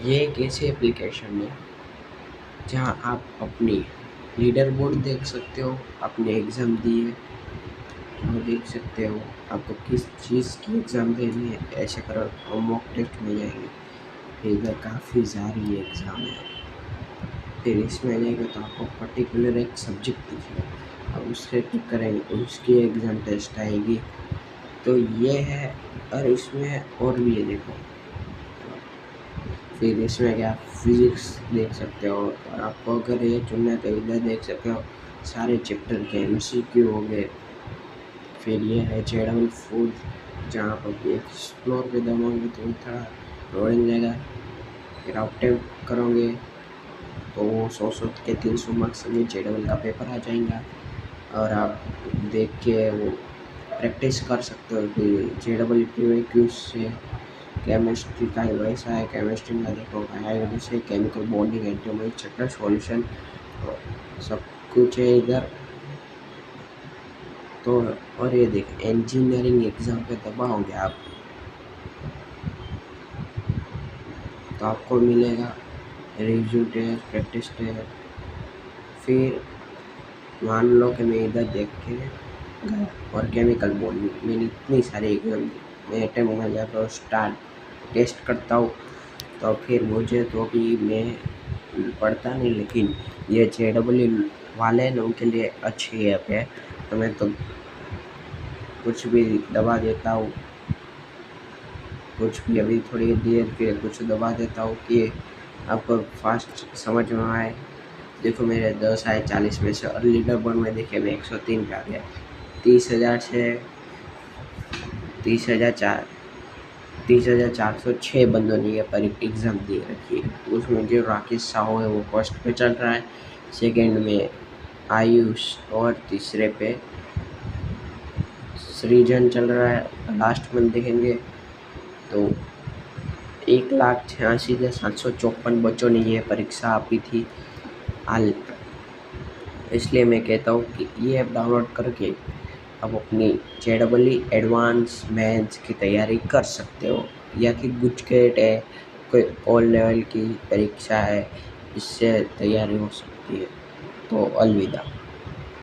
ये एक ऐसी एप्लीकेशन है जहां आप अपनी लीडर बोर्ड देख सकते हो, अपने एग्ज़ाम दिए वो देख सकते हो, आपको किस चीज़ की एग्ज़ाम देनी है, ऐसे करो मॉक टेस्ट मिल जाएंगे। फिर इधर काफ़ी सारी एग्ज़ाम है। फिर इसमें जाएंगे तो आपको पर्टिकुलर एक सब्जेक्ट दिखेगा, अब उससे टिक करेंगे तो उसकी एग्ज़ाम टेस्ट आएगी। तो ये है, और इसमें और भी है देखो। फिर इसमें क्या फिजिक्स देख सकते हो, और आपको अगर ये चुनना है तो इधर देख सकते हो सारे चैप्टर के एमसीक्यू हो गए। फिर ये है जेडबल फूड, जहाँ पर एक्सप्लोर पे दबाओगे तो थोड़ा लोडिंग जाएगा। फिर आप टाइप करोगे तो वो 100 के 300 मार्क्स में जेडबल का पेपर आ जाएगा, और आप देख के वो प्रैक्टिस कर सकते हो कि जेडबल क्यू से केमिस्ट्री का वैसा है। केमिस्ट्री का देखो जैसे केमिकल बॉन्डिंग, एंटीमोनिक चैप्टर सॉल्यूशन, सब कुछ है इधर। तो और ये देख इंजीनियरिंग एग्ज़ाम पे दबाओगे आप तो आपको मिलेगा रिव्यू टेस्ट, प्रैक्टिस टेस्ट। फिर मान लो कि मैं इधर देख के गया और केमिकल बॉन्डिंग मैंने इतनी सारी एग्ज़ाम दी, मैं अटेम्प्ट में जाता हूँ, स्टार्ट टेस्ट करता हूँ, तो फिर मुझे तो कि मैं पढ़ता नहीं, लेकिन ये JEE वाले हैं उनके लिए अच्छी ऐप है। तो मैं तो कुछ भी दबा देता हूँ, कुछ भी अभी थोड़ी देर के कुछ दबा देता हूँ कि आपको फास्ट समझ में आए। देखो मेरे 10 आए 40 में से, और लीडर बोर्ड में देखिए मैं 103 पे आ गया। 30,000 से 30,406 बंदों ने ये पर एग्ज़ाम दे रखी है। उसमें जो राकेश साहू है वो फर्स्ट पे चल रहा है, सेकंड में आयुष और तीसरे पे सृजन चल रहा है। लास्ट में देखेंगे तो 1,86,754 बच्चों ने ये परीक्षा आपी थी हाल। इसलिए मैं कहता हूँ कि ये ऐप डाउनलोड करके आप अपनी JEE एडवांस मेंस की तैयारी कर सकते हो, या कि गुजकेट है, कोई ऑल लेवल की परीक्षा है, इससे तैयारी हो सकती है। तो अलविदा।